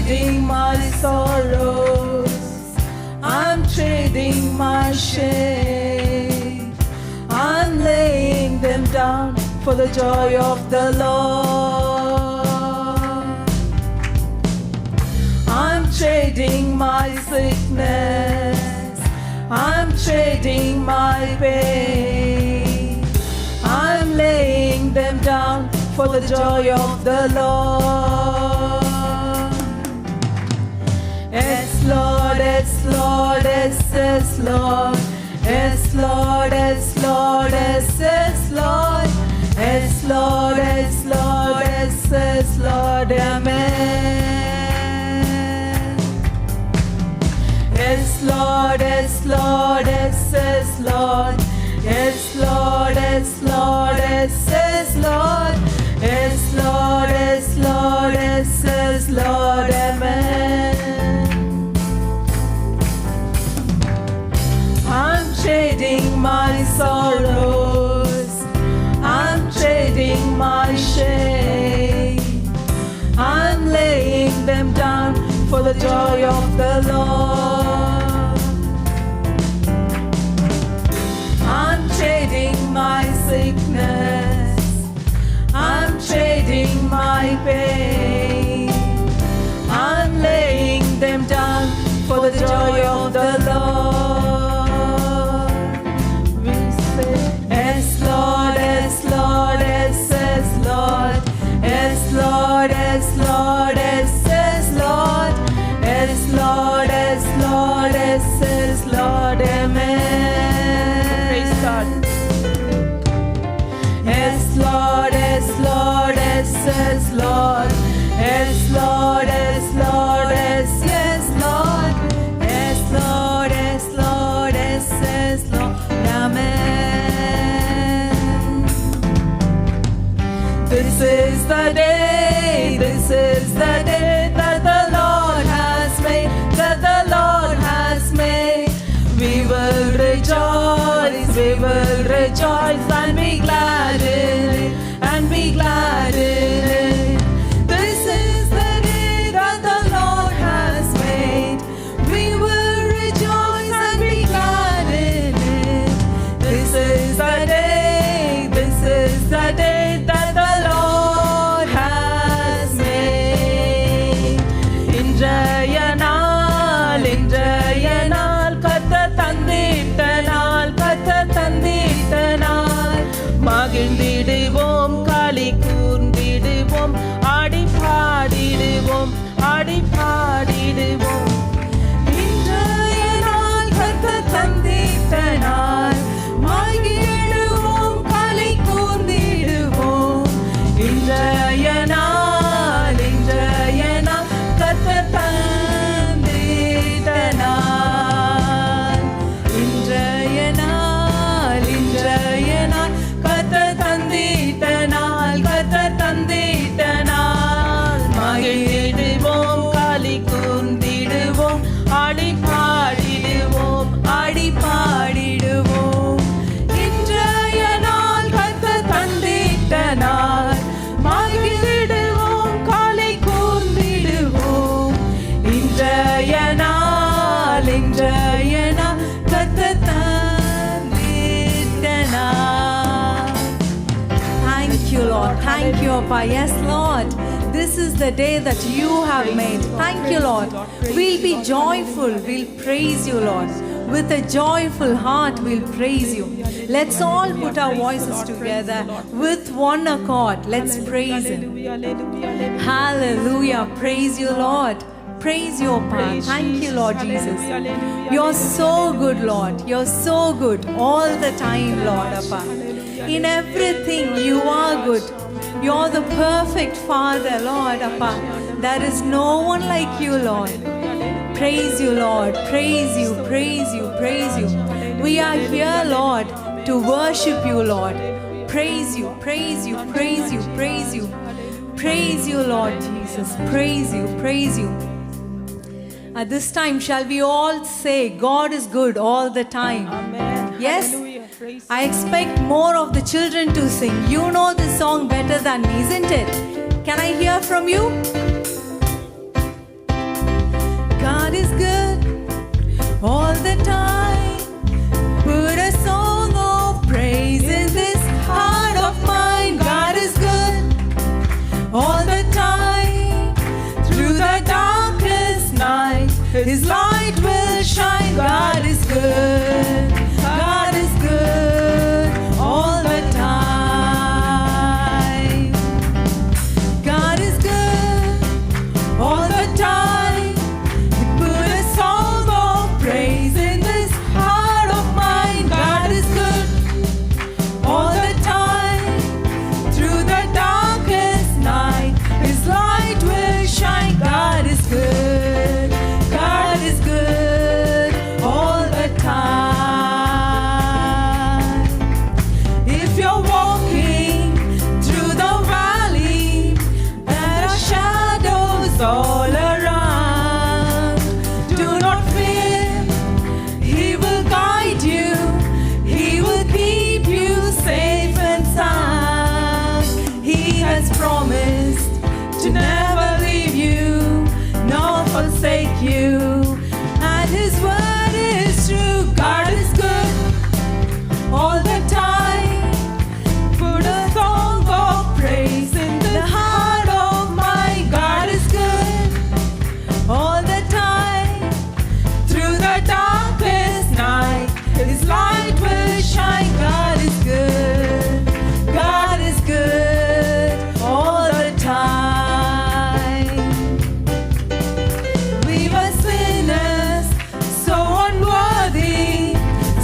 trading my sorrows, I'm trading my shame, I'm laying them down for the joy of the Lord. I'm trading my sickness, I'm trading my pain, I'm laying them down for the joy of the Lord. Yes, Lord, yes, Lord, yes, yes, Lord. Yes, Lord, yes, Lord, yes, yes, Lord. Yes, Lord, yes, Lord, yes, yes, Lord. Amen. Yes, Lord, yes, Lord, yes, yes, Lord. Yes, Lord, yes, Lord, yes, yes, Lord. Yes, Lord, yes, Lord, yes, yes, Lord. Amen. I'm trading my sorrows, I'm trading my shame, I'm laying them down for the joy of the Lord. I'm trading my sickness, I'm trading my pain, I'm laying them down for the joy of the Lord. We say, yes, Lord, yes, Lord, yes, yes, Lord. Yes, Lord, yes, Lord, yes, yes, Lord. Yes, Lord, yes, Lord, yes, yes, Lord. Amen. Praise God. Yes, Lord, yes, Lord, yes, yes, Lord. Yes, Lord, yes, Lord, yes, yes, Lord. Yes, Lord, yes, Lord, yes, yes, Lord. Amen. This is the day, this is the day that the Lord has made, that the Lord has made. We will rejoice, we will rejoice and be glad in it, and be glad in it. This is the day that the Lord has made. We will rejoice and be glad in it. This is the day, this is the day that the Lord has made. இன்றைய நாள், இன்றைய நாள், கர்த்தர் தந்திட்ட நாள், கர்த்தர் தந்திட்ட நாள். மகிழ்ந்திடுவோம், களி கூர்ந்திடுவோம், ஆடி பாடிடுவோம், ஆடி பாடிடுவோம். இன்றைய நாள் கர்த்தர் தந்திட்ட நாள், மகிழ்ந்திடுவோம், களி கூர்ந்திடுவோம். இன்றைய நாள், இன்றைய நாள், கர்த்தர் தந்திட்ட நாள். இன்றைய நாள், இன்றைய நாள், கர்த்தர் தந்திட்ட நாள், கர்த்தர் தந்திட்ட நாள். மகிழ்ந்திடுவோம், களி கூர்ந்திடுவோம், ஆடி பாடிடுவோம், ஆடி பாடிடுவோம். இன்றைய நாள் கர்த்தர் தந்திட்ட நாள், மகிழ்ந்திடுவோம், களி கூர்ந்திடுவோம். இன்றைய நாள், இன்றைய நாள், கர்த்தர் தந்திட்ட நாள். Thank you, Lord. Thank you, Appa. Yes, Lord. This is the day that you have made. Thank you, Lord. We'll be joyful. We'll praise you, Lord. With a joyful heart, we'll praise you. Let's all put our voices together with one accord. Let's praise Him. Hallelujah. Praise you, Lord. Praise you, Appa. Thank you, Lord Jesus. You're so good, Lord. You're so good all the time, Lord, Appa. In everything, you are good. You're the perfect Father, Lord, Appa. There is no one like you, Lord. Praise you, Lord. Praise you, praise you, praise you. We are here, Lord, to worship you, Lord. Praise you, praise you, praise you, praise you. Praise you, Lord Jesus. Praise you, praise you. At this time, shall we all say, God is good all the time? Amen. Yes? Hallelujah. Praise I expect more of the children to sing. You know this song better than me, isn't it? Can I hear from you? God is good all the time. Put a song of praise in this heart of mine. God is good all the time. Through the darkest night, His light will shine. God is good. God is good all the time. God is good all the time. Put a song of praise in this heart of mine. God is good all the time. Through the darkest night, His light will shine. God is good. God is good all the time. If you're walking through the valley, there are shadows all around. Do not fear, He will guide you. He will keep you safe and sound. He has promised to never leave you nor forsake you, and His word is true. God is good all the time. Put a song of praise in the heart of mine. God is good all the time. Through the darkest night, His light will shine. God is good. God is good all the time. We were sinners, so unworthy.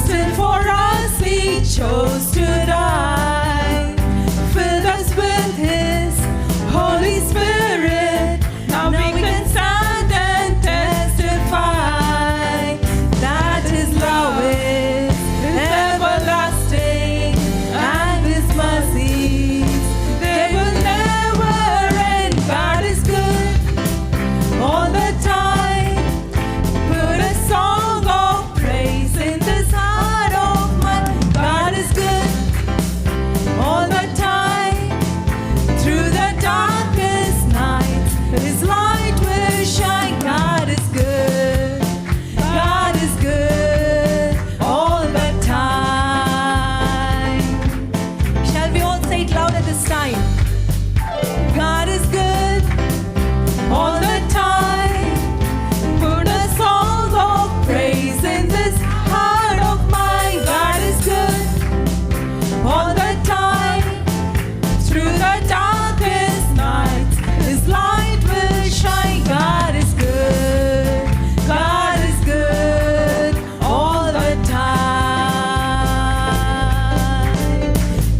Still for us He chose to die. Filled us with His Holy Spirit. Now we can stand and testify that His love is everlasting, and His mercies, they will never end. God is good all the time. Put a song of praise in this heart of mine. God is good all the time. Through the darkest night, His light will shine. God is good. God is good all the time. Shall we all say it loud at this time? God is good all the time. Put a song of praise in this heart of mine. God is good all the time. Through the darkest night, His light will shine. God is good. God is good all the time.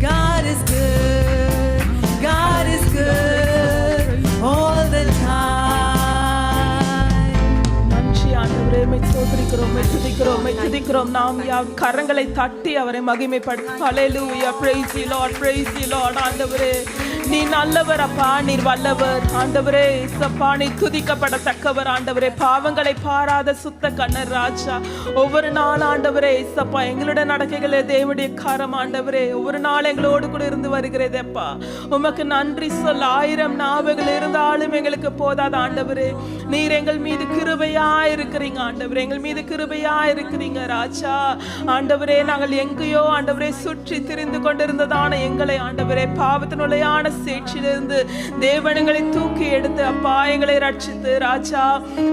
God is good. God is good all the time. நன்றி ஆண்டவரே, my ஸ்தோத்திரிக்கிறோம், my துதிக்கிறோம், my துதிக்கிறோம். நாம் கரங்களை தட்டி அவரை மகிமைப்படுத்தும். ஹல்லேலூயா, praise the Lord, praise the Lord. ஆண்டவரே நீ நல்லவர் அப்பா, நீர் வல்லவர் ஆண்டவரே. இயேசப்பா நீ துதிக்கப்படத்தக்கவர் ஆண்டவரே. பாவங்களை பாராத சுத்த கண்ணர் ராஜா. ஒவ்வொரு நாள் ஆண்டவரே இயேசப்பா எங்களுடைய நடக்கைகளே தேவனுடைய கரம் ஆண்டவரே ஒவ்வொரு நாள் எங்களோடு கூட இருந்து வருகிறதப்பா. உமக்கு நன்றி சொல்ல 1000 நாவுகள் இருந்தாலும் எங்களுக்கு போதாத ஆண்டவரே. நீர் எங்கள் மீது கிருபையா இருக்கிறீங்க ஆண்டவரே. எங்கள் மீது கிருபையா இருக்கிறீங்க ராஜா. ஆண்டவரே நாங்கள் எங்கேயோ ஆண்டவரே சுற்றி திரிந்து கொண்டிருந்ததான எங்களை ஆண்டவரே பாவத்தினுடையான சேற்றிலிருந்து தேவனங்களை தூக்கி எடுத்து அப்பா எங்களை ரட்சித்து ராஜா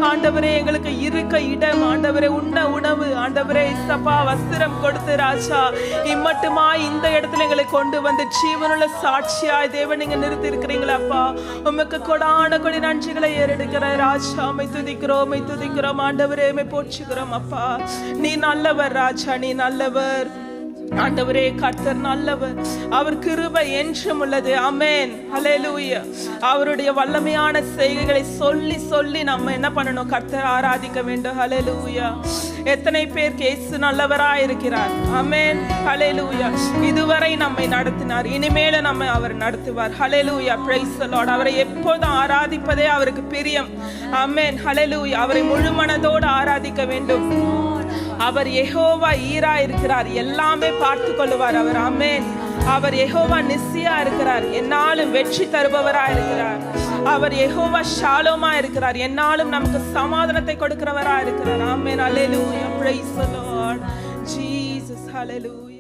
ஆண்டவரே எங்களுக்கு இருக்க இடம் ஆண்டவரே உண்ண உணவு ஆண்டவரே இசப்பா வஸ்திரம் கொடுத்து ராஜா இம்மட்டுமா இந்த இடத்துல எங்களை கொண்டு வந்து ஜீவனுள்ள சாட்சியாய் தேவன் நீங்க நிறுத்தி இருக்கிறீங்களா அப்பா. உமக்கு கொடான கொடி நன்றிகளை ஏறெடுக்கிற ராஜா. மை துதிக்கிறோம், மை துதிக்கிறோம் ஆண்டவரே, மை போற்றுகிறோம் அப்பா. நீ நல்லவர் ராஜா, நீ நல்லவர் ஆண்டவரே. கர்த்தர் நல்லவர், அவர் கிருபை என்றும் உள்ளது. ஆமென், ஹல்லேலூயா. அவருடைய வல்லமையான செய்கைகளை சொல்லி சொல்லி நம்ம என்ன பண்ணணும்? கர்த்தர் ஆராதிக்க வேண்டும். ஹல்லேலூயா. எத்தனை பேருக்கு இயேசு நல்லவராய் இருக்கிறார்? ஆமென், ஹல்லேலூயா. இதுவரை நம்மை நடத்தினார், இனிமேல நம்ம அவர் நடத்துவார். ஹல்லேலூயா, பிரைஸ் தி லார்ட். அவரை எப்போதும் ஆராதிப்பதே அவருக்கு பிரியம். ஆமென், ஹல்லேலூயா. அவரை முழு மனதோடு ஆராதிக்க வேண்டும். அவர் யெகோவா ஈரா இருக்கிறார், எல்லாமே பார்த்து கொள்ளுவார் அவர். ஆமென். அவர் யெகோவா நிஸ்ஸியா இருக்கிறார், என்னாலும் வெற்றி தருபவரா இருக்கிறார். அவர் யெகோவா ஷாலோமா இருக்கிறார். என்னாலும் நமக்கு சமாதானத்தை கொடுக்கிறவரா இருக்கிறார். ஆமென். ஹalleluya. Praise the Lord. Jesus. Hallelujah.